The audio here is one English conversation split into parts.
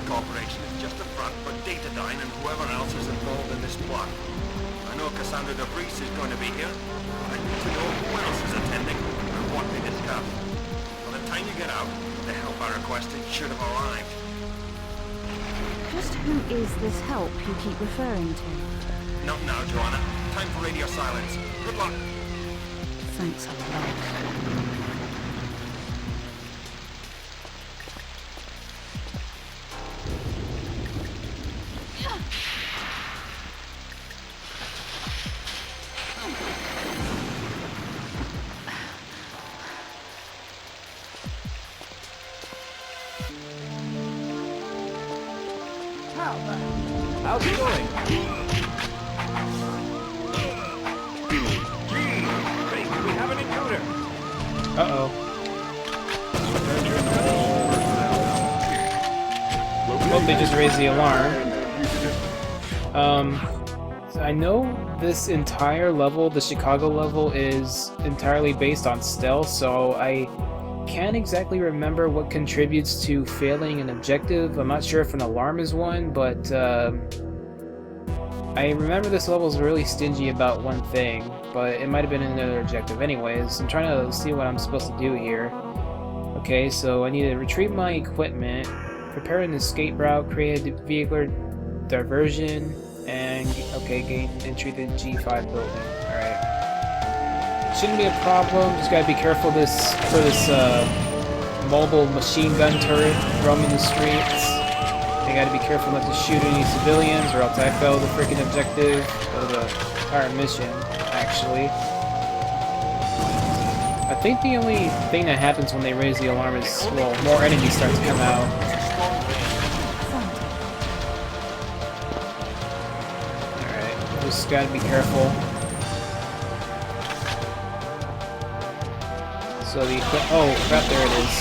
Corporation is just a front for dataDyne and whoever else is involved in this plot. I know Cassandra DeVries is going to be here, but I need to know who else is attending and what they discuss. By the time you get out, the help I requested should have arrived. Just who is this help you keep referring to? Not now, Johanna. Time for radio silence. Good luck. Thanks a lot. How's it going? Hey, we have an intruder. Uh-oh. Well, they just raised the alarm. So I know this entire level, the Chicago level, is entirely based on stealth, so I can't exactly remember what contributes to failing an objective. I'm not sure if an alarm is one, but I remember this level is really stingy about one thing, but it might have been another objective. Anyways, I'm trying to see what I'm supposed to do here. Okay, so I need to retrieve my equipment, prepare an escape route, create a vehicular diversion, and okay, gain entry to the G5 building. Alright. Shouldn't be a problem, just gotta be careful for this mobile machine gun turret roaming the streets. I gotta be careful not to shoot any civilians or else I fail the freaking objective of the entire mission, actually. I think the only thing that happens when they raise the alarm is, well, more enemies start to come out. Alright, just gotta be careful. So the oh crap, there it is.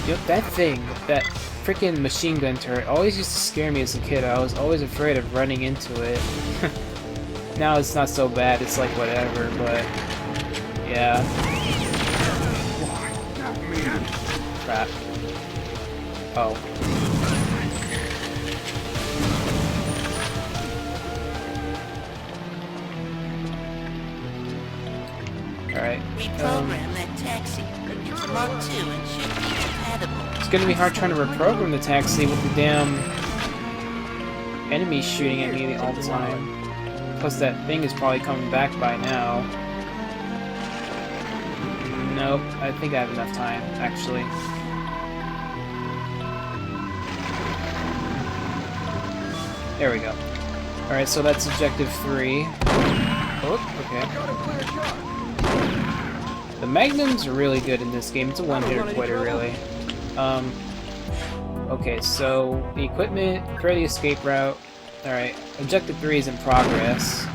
Yep, that thing, that freaking machine gun turret always used to scare me as a kid. I was always afraid of running into it. Now it's not so bad, it's like whatever, but yeah. Crap. Oh. Alright. Reprogram that taxi. It's a Mark II and should be compatible. It's gonna be hard trying to reprogram the taxi with the damn enemies shooting at me all the time. Plus that thing is probably coming back by now. Nope, I think I have enough time, actually. There we go. Alright, so that's objective 3. Oh, okay. The Magnums are really good in this game. It's a one-hitter quitter, really. Okay, so the equipment, create the escape route. Alright, objective 3 is in progress.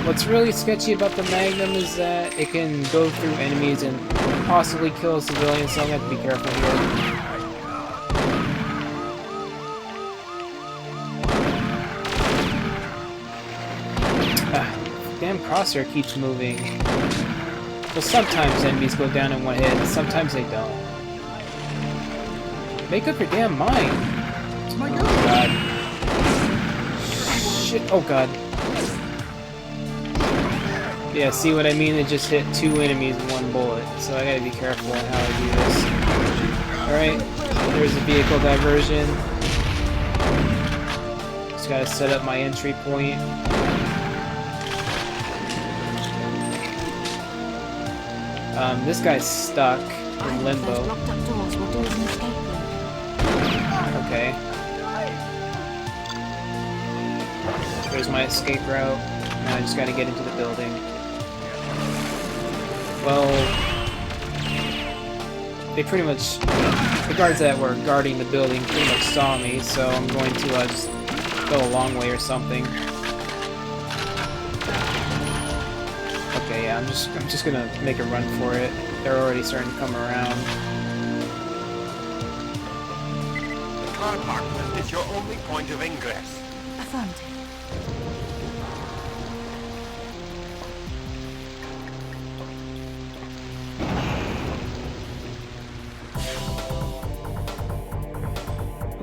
What's really sketchy about the Magnum is that it can go through enemies and possibly kill a civilian, so I'm gonna have to be careful here. Damn crosshair keeps moving. Well, sometimes enemies go down in one hit, and sometimes they don't. Make up your damn mind! Oh god. Shit, oh god. Yeah, see what I mean? It just hit 2 enemies in 1 bullet, so I gotta be careful on how I do this. Alright, there's a vehicle diversion. Just gotta set up my entry point. This guy's stuck in limbo. Okay. There's my escape route. Now I just gotta get into the building. Well, they pretty much, the guards that were guarding the building pretty much saw me, so I'm going to just go a long way or something. Okay, yeah, I'm just gonna make a run for it. They're already starting to come around. The car park lift is your only point of ingress. Affirmative.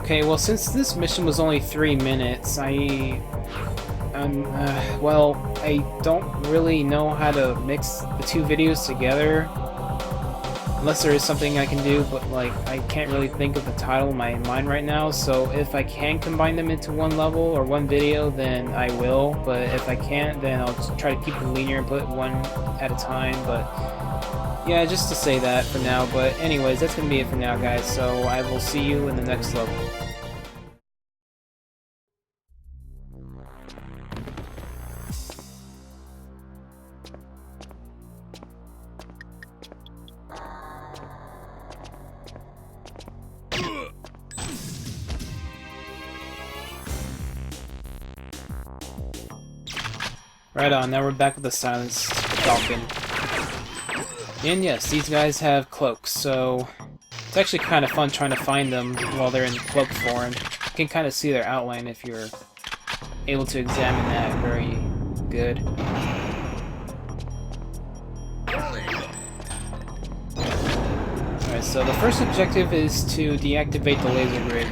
Okay, well, since this mission was only 3 minutes, well, I don't really know how to mix the two videos together. Unless there is something I can do, but, like, I can't really think of the title in my mind right now, so if I can combine them into one level or one video, then I will, but if I can't, then I'll just try to keep it linear and put one at a time, but yeah, just to say that for now. But anyways, that's gonna be it for now, guys, so I will see you in the next level. Right on, now we're back with the Silence Falcon. And yes, these guys have cloaks, so it's actually kind of fun trying to find them while they're in cloak form. You can kind of see their outline if you're able to examine that very good. Alright, so the first objective is to deactivate the laser grid.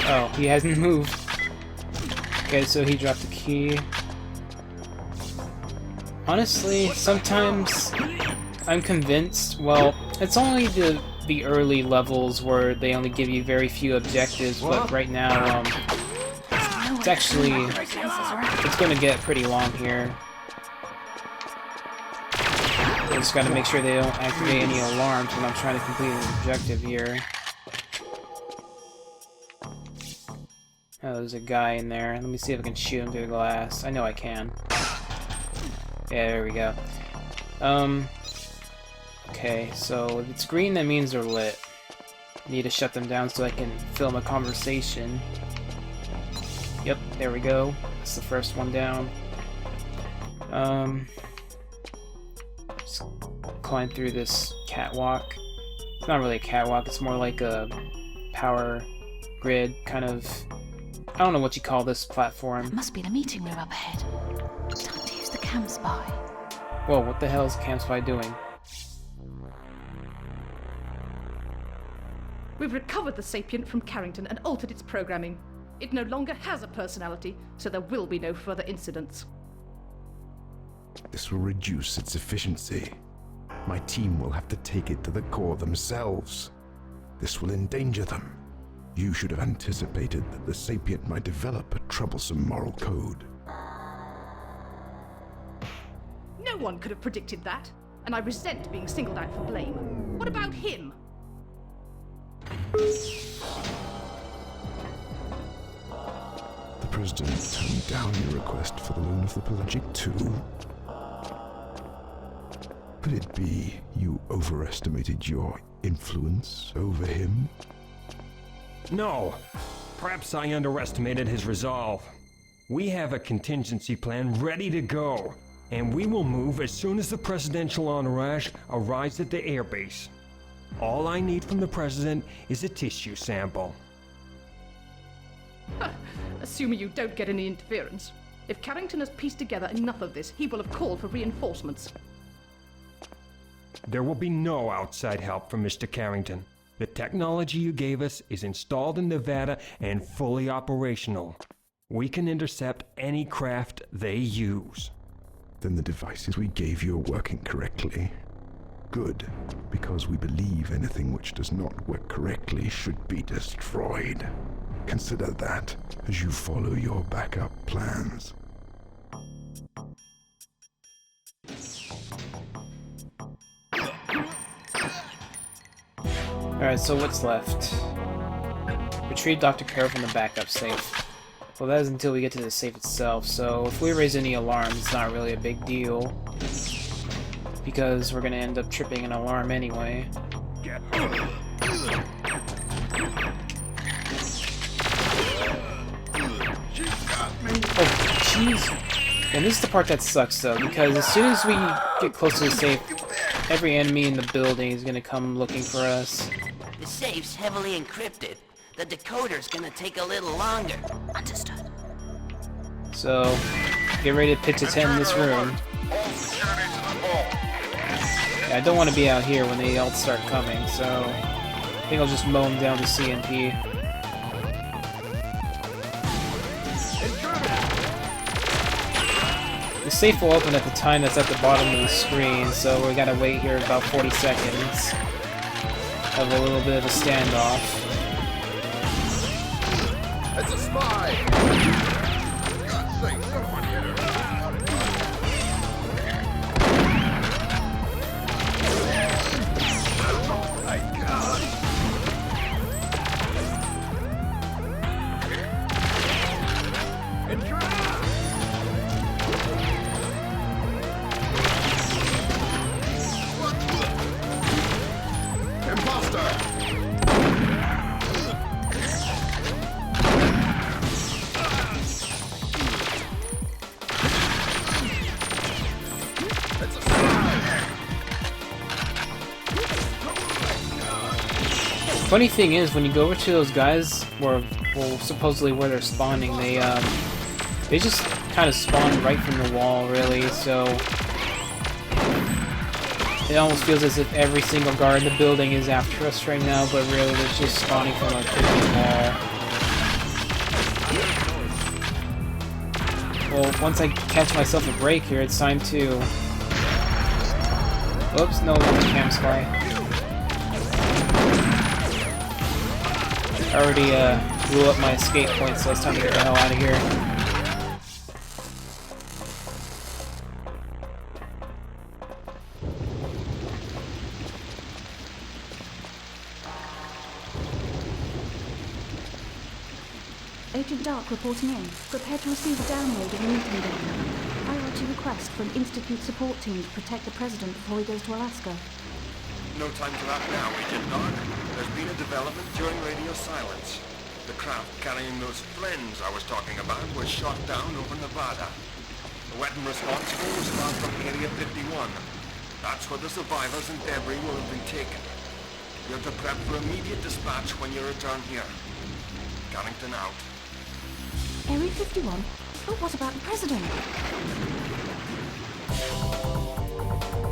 Oh, he hasn't moved. Okay, so he dropped the key. Honestly, sometimes I'm convinced, well, it's only the early levels where they only give you very few objectives, but right now, it's actually, it's going to get pretty long here. I just got to make sure they don't activate any alarms when I'm trying to complete an objective here. Oh, there's a guy in there. Let me see if I can shoot him through the glass. I know I can. Yeah, there we go. Okay, so if it's green, that means they're lit. Need to shut them down so I can film a conversation. Yep, there we go. That's the first one down. Just climb through this catwalk. It's not really a catwalk, it's more like a power grid, kind of... I don't know what you call this platform. Must be the meeting room up ahead. Time to use the cam spy. Whoa, what the hell is Cam Spy doing? We've recovered the sapient from Carrington and altered its programming. It no longer has a personality, so there will be no further incidents. This will reduce its efficiency. My team will have to take it to the core themselves. This will endanger them. You should have anticipated that the sapient might develop a troublesome moral code. No one could have predicted that, and I resent being singled out for blame. What about him? The President turned down your request for the loan of the Pelagic II. Could it be you overestimated your influence over him? No. Perhaps I underestimated his resolve. We have a contingency plan ready to go, and we will move as soon as the presidential entourage arrives at the airbase. All I need from the President is a tissue sample. Assuming you don't get any interference. If Carrington has pieced together enough of this, he will have called for reinforcements. There will be no outside help from Mr. Carrington. The technology you gave us is installed in Nevada and fully operational. We can intercept any craft they use. Then the devices we gave you are working correctly. Good, because we believe anything which does not work correctly should be destroyed. Consider that as you follow your backup plans. Alright, so what's left? Retrieve Dr. Carroll from the backup safe. Well, that is until we get to the safe itself, so if we raise any alarms, it's not really a big deal. Because we're gonna end up tripping an alarm anyway. Oh, jeez. And this is the part that sucks, though, because as soon as we get close to the safe, every enemy in the building is gonna come looking for us. The safe's heavily encrypted. The decoder's gonna take a little longer. Understood. So, get ready to pitch a tent in this room. Yeah, I don't want to be out here when they all start coming, so I think I'll just mow them down to CNP. The safe will open at the time that's at the bottom of the screen, so we gotta wait here about 40 seconds. Have a little bit of a standoff. It's a spy! God's sake, someone hit her! Oh my God! Imposter! Funny thing is, when you go over to those guys, where, well, supposedly where they're spawning, they just kind of spawn right from the wall, really, so it almost feels as if every single guard in the building is after us right now, but really they're just spawning from a freaking wall. Well, once I catch myself a break here, it's time to... Oops, no longer cam spy. I already blew up my escape point, so it's time to get the hell out of here. Agent Dark reporting in. Prepared to receive a download of the meeting data. Priority request from Institute support team to protect the President before he goes to Alaska. No time for that now, Agent Dark. There's been a development during radio silence. The craft carrying those friends I was talking about was shot down over Nevada. The weapon responsible was found from Area 51. That's where the survivors and debris will have been taken. You're to prep for immediate dispatch when you return here. Carrington out. Area 51? But what about the President?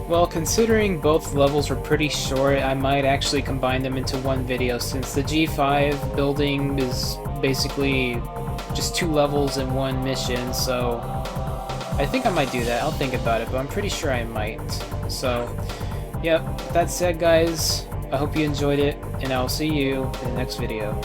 Well, considering both levels were pretty short, I might actually combine them into one video, since the G5 building is basically just 2 levels in one mission, so I think I might do that. I'll think about it, but I'm pretty sure I might. So, yep, that said, guys, I hope you enjoyed it, and I'll see you in the next video.